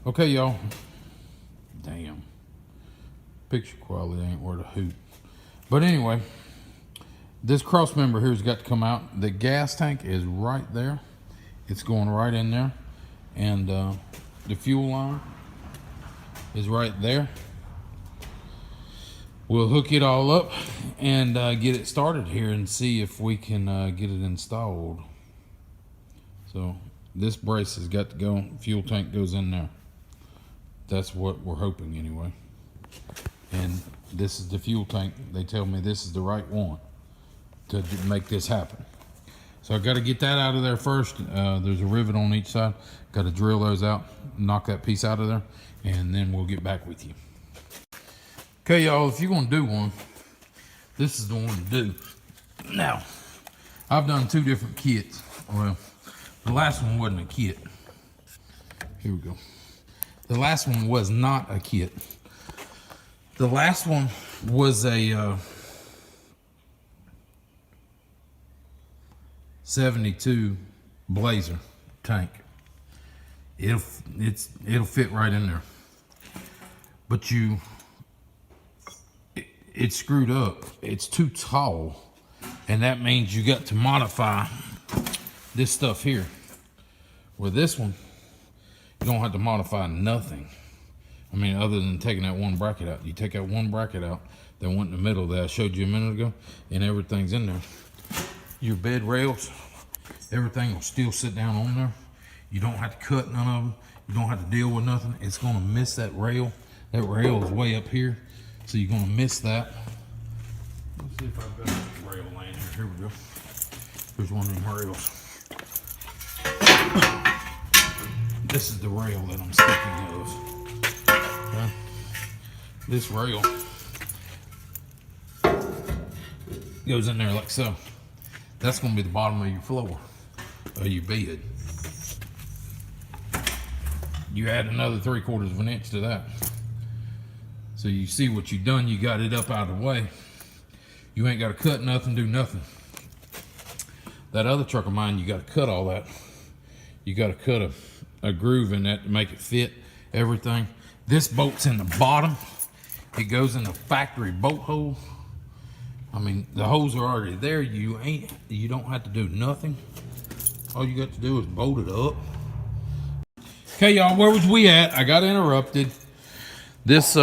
Okay, y'all. Damn. Picture quality ain't worth a hoot. But anyway, this cross member here's got to come out. The gas tank is right there. It's going right in there. And the fuel line is right there. We'll hook it all up and get it started here and see if we can get it installed. So this brace has got to go. Fuel tank goes in there. That's what we're hoping anyway. And this is the fuel tank. They tell me this is the right one to make this happen. So I got to get that out of there first. There's a rivet on each side. Got to drill those out, knock that piece out of there, and then we'll get back with you. Okay, y'all, if you're going to do one, this is the one to do. Now, I've done two different kits. Well, the last one wasn't a kit. Here we go. The last one was not a kit. The last one was a 72 Blazer tank. It'll fit right in there. But it's screwed up. It's too tall, and that means you got to modify this stuff here. With this one, you don't have to modify nothing. I mean, other than taking that one bracket out. You take that one bracket out that went in the middle that I showed you a minute ago, and everything's in there. Your bed rails, everything will still sit down on there. You don't have to cut none of them. You don't have to deal with nothing. It's gonna miss that rail. That rail is way up here, so you're gonna miss that. Let's see if I've got a rail laying here. Here we go. Here's one of them rails. This is the rail that I'm speaking of. Okay. This rail goes in there like so. That's gonna be the bottom of your floor, or your bed. You add another 3/4 of an inch to that. So you see what you done, you got it up out of the way. You ain't gotta cut nothing, do nothing. That other truck of mine, you gotta cut all that. You gotta cut a groove in that to make it fit everything. This bolt's in the bottom. It goes in the factory bolt hole. I mean, the holes are already there. You don't have to do nothing. All you got to do is bolt it up. Okay, y'all, where was we at? I got interrupted. This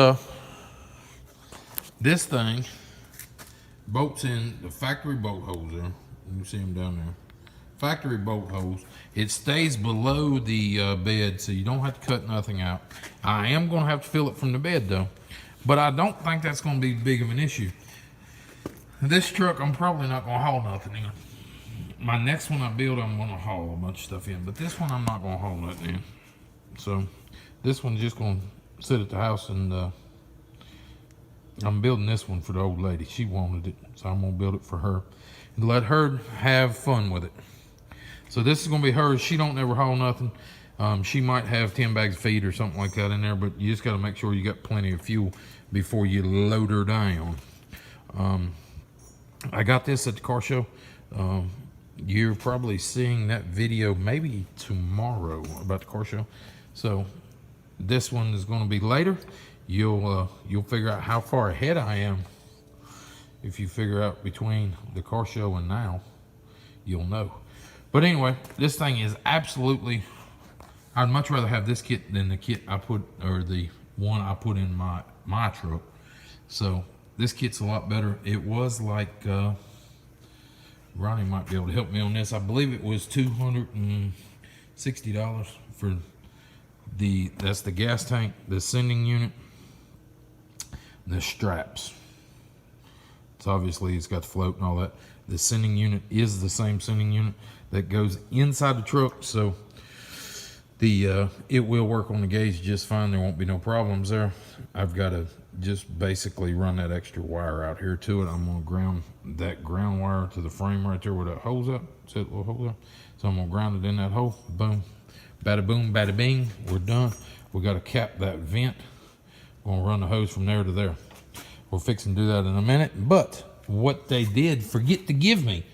thing bolts in the factory bolt holes there. You can see them down there. Factory bolt holes. It stays below the bed, so you don't have to cut nothing out. I am going to have to fill it from the bed, though. But I don't think that's going to be big of an issue. This truck, I'm probably not going to haul nothing in. My next one I build, I'm going to haul a bunch of stuff in. But this one, I'm not going to haul nothing in. So, this one's just going to sit at the house, and I'm building this one for the old lady. She wanted it, so I'm going to build it for her and let her have fun with it. So this is going to be hers. She don't never haul nothing. She might have 10 bags of feed or something like that in there, but you just got to make sure you got plenty of fuel before you load her down. I got this at the car show. You're probably seeing that video maybe tomorrow about the car show. So this one is going to be later. You'll figure out how far ahead I am. If you figure out between the car show and now, you'll know. But anyway, this thing is absolutely, I'd much rather have this kit than the kit I put, or the one I put in my truck. So this kit's a lot better. It was like, Ronnie might be able to help me on this. I believe it was $260 for that's the gas tank, the sending unit, the straps. So obviously it's got the float and all that. The sending unit is the same sending unit that goes inside the truck, so it will work on the gauge just fine. There won't be no problems there. I've got to just basically run that extra wire out here to it. I'm going to ground that ground wire to the frame right there where that hole's at. See that little hole there? So I'm going to ground it in that hole. Boom. Bada boom, bada bing. We're done. We got to cap that vent. We're going to run the hose from there to there. We're fixing to do that in a minute. But what they did forget to give me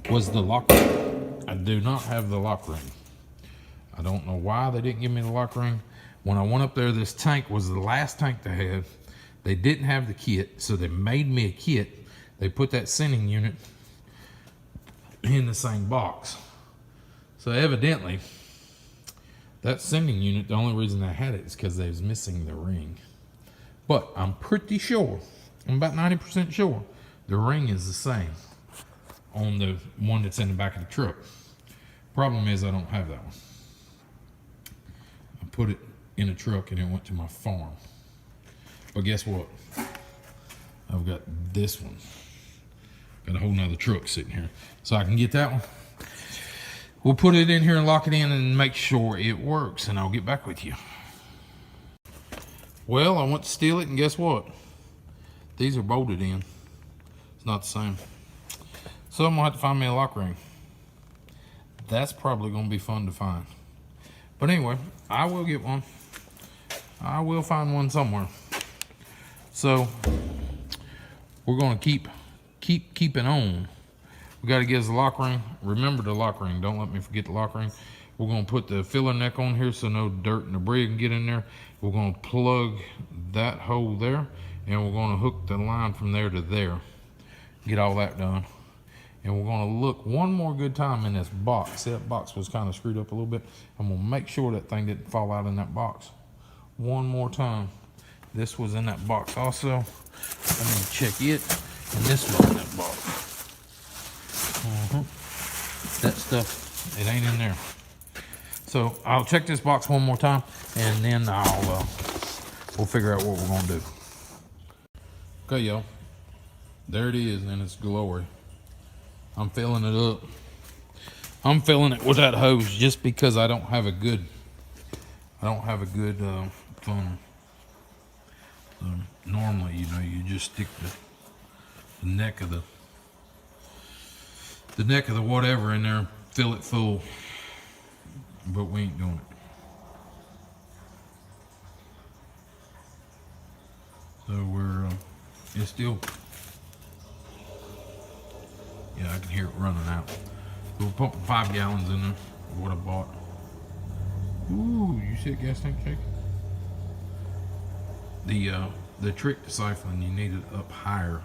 was the lock ring. I do not have the lock ring. I don't know why they didn't give me the lock ring, When I went up there, this tank was the last tank they had. They didn't have the kit, so they made me a kit. They put that sending unit in the same box. So evidently, that sending unit, the only reason I had it is because they was missing the ring. But I'm pretty sure, I'm about 90% sure, the ring is the same on the one that's in the back of the truck. Problem is I don't have that one. I put it in a truck and it went to my farm. But guess what? I've got this one. Got a whole nother truck sitting here. So I can get that one. We'll put it in here and lock it in and make sure it works, and I'll get back with you. Well, I went to steal it, and guess what? These are bolted in. It's not the same. So I'm gonna have to find me a lock ring. That's probably gonna be fun to find. But anyway, I will get one. I will find one somewhere. So we're gonna keep keeping on. We got to get us a lock ring. Remember the lock ring. Don't let me forget the lock ring. We're going to put the filler neck on here so no dirt and debris can get in there. We're going to plug that hole there, and we're going to hook the line from there to there. Get all that done. And we're going to look one more good time in this box. See, that box was kind of screwed up a little bit. I'm going to make sure that thing didn't fall out in that box. One more time. This was in that box also. Let me check it. And this was in that box. That stuff, it ain't in there. So I'll check this box one more time, and then we'll figure out what we're gonna do. Okay, y'all. There it is, and it's glory. I'm filling it up. I'm filling it with that hose just because I don't have a good funnel. Normally, you know, you just stick the neck of the whatever in there, fill it full, but we ain't doing it. So we're, it's still, yeah, I can hear it running out. So we're pumping 5 gallons in there of what I bought. Ooh, you see a gas tank shaking? The trick to siphoning, you need it up higher.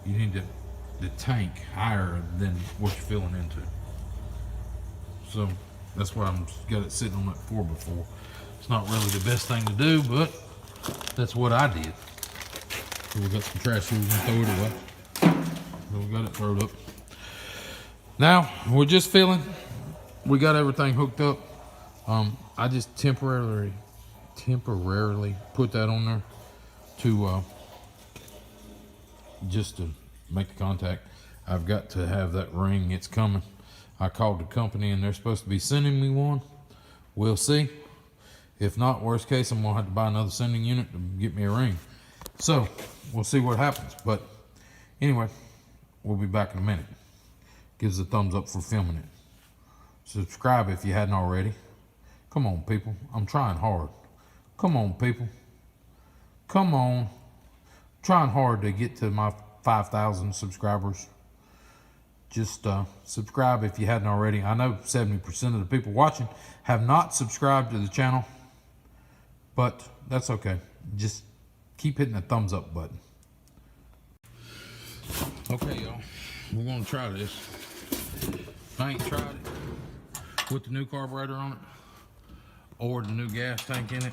You need the tank higher than what you're filling into. So that's why I'm got it sitting on that 4x4. It's not really the best thing to do, but that's what I did. So we got some trash here, we're gonna throw it away. So we got it thrown up. Now we're just filling. We got everything hooked up. I just temporarily put that on there to just to make the contact. I've got to have that ring. It's coming. I called the company and they're supposed to be sending me one. We'll see. If not, worst case, I'm gonna have to buy another sending unit to get me a ring. So we'll see what happens. But anyway, we'll be back in a minute. Give us a thumbs up for filming it. Subscribe if you hadn't already. Come on, people. I'm trying hard. Come on, people. Come on. I'm trying hard to get to my 5,000 subscribers. Just subscribe if you hadn't already. I know 70% of the people watching have not subscribed to the channel, but that's okay. Just keep hitting the thumbs up button. Okay, y'all. We're going to try this. I ain't tried it with the new carburetor on it or the new gas tank in it.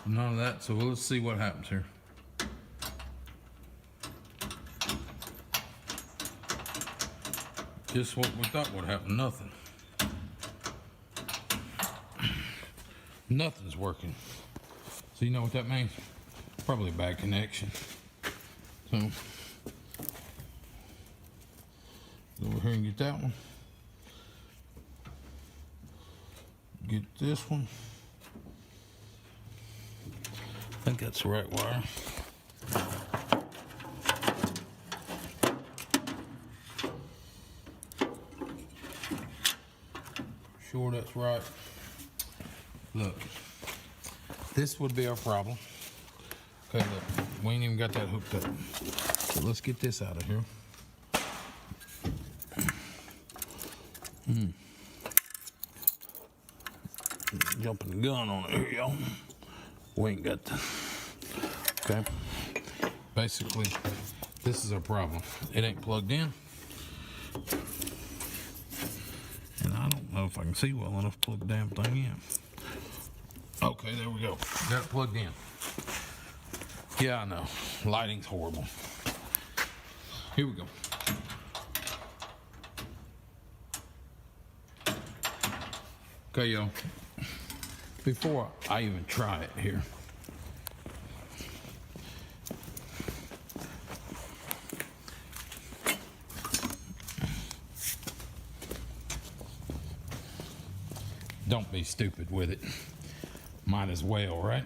None of that. So let's see what happens here. Just what we thought would happen. Nothing. Nothing's working. So you know what that means? Probably a bad connection. So go over here and get that one. Get this one. I think that's the right wire. Sure that's right. Look, this would be our problem. Okay, look, we ain't even got that hooked up. So let's get this out of here. jumping the gun on it here, y'all. We ain't got the, okay. Basically, this is our problem. It ain't plugged in. And I don't know if I can see well enough to plug the damn thing in. Okay, there we go. Got it plugged in. Yeah, I know. Lighting's horrible. Here we go. Okay, y'all. Before I even try it here, don't be stupid with it. Might as well, right?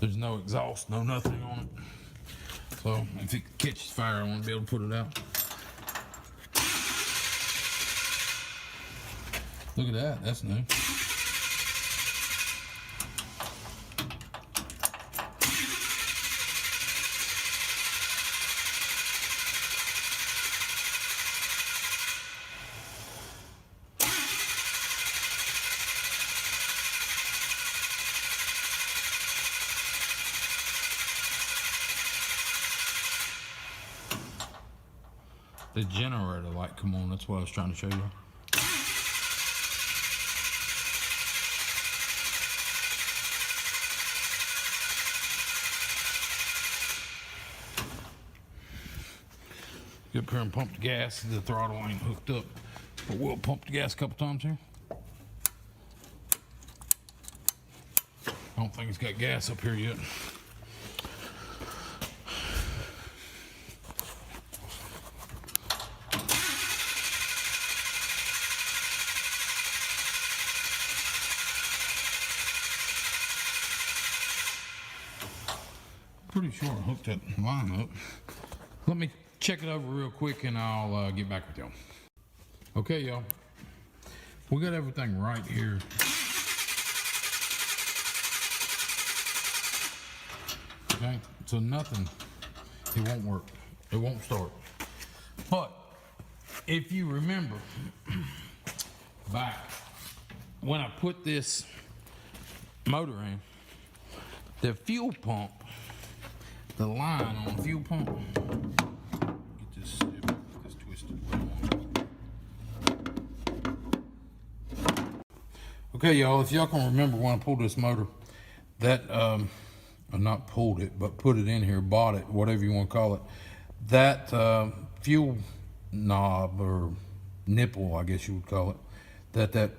There's no exhaust, no nothing on it. So if it catches fire, I want to be able to put it out. Look at that, that's new. The generator light come on, that's what I was trying to show you. Get up here and pump the gas. The throttle ain't hooked up, but we'll pump the gas a couple times here. I don't think it's got gas up here yet. Pretty sure I hooked that line up. Let me check it over real quick and I'll get back with y'all. Okay, y'all. We got everything right here. Okay, so nothing, it won't work. It won't start. But if you remember back when I put this motor in, the fuel pump, the line on the fuel pump, get this twisted. Okay, y'all, if y'all can remember when I pulled this motor, that, not pulled it, but put it in here, bought it, whatever you want to call it, that fuel knob or nipple, I guess you would call it, that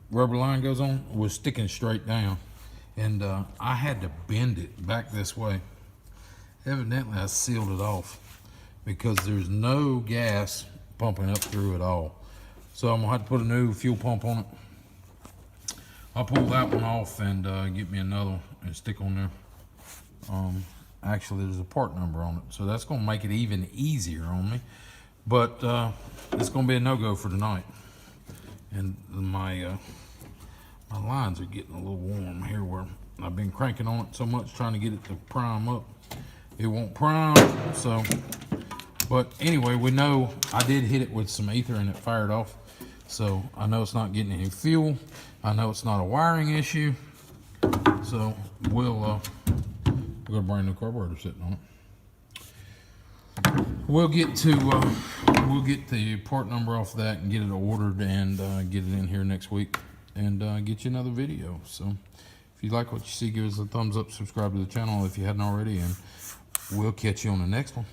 rubber line goes on, was sticking straight down. And I had to bend it back this way. Evidently, I sealed it off because there's no gas pumping up through at all. So I'm gonna have to put a new fuel pump on it. I'll pull that one off and get me another one and stick on there. Actually, there's a part number on it, so that's gonna make it even easier on me. But it's gonna be a no-go for tonight. And my lines are getting a little warm here where I've been cranking on it so much trying to get it to prime up. It won't prime, so, but anyway, we know I did hit it with some ether and it fired off. So I know it's not getting any fuel. I know it's not a wiring issue. So we'll got a brand new carburetor sitting on it. We'll get the part number off that and get it ordered and get it in here next week and get you another video. So if you like what you see, give us a thumbs up, subscribe to the channel if you hadn't already, and we'll catch you on the next one.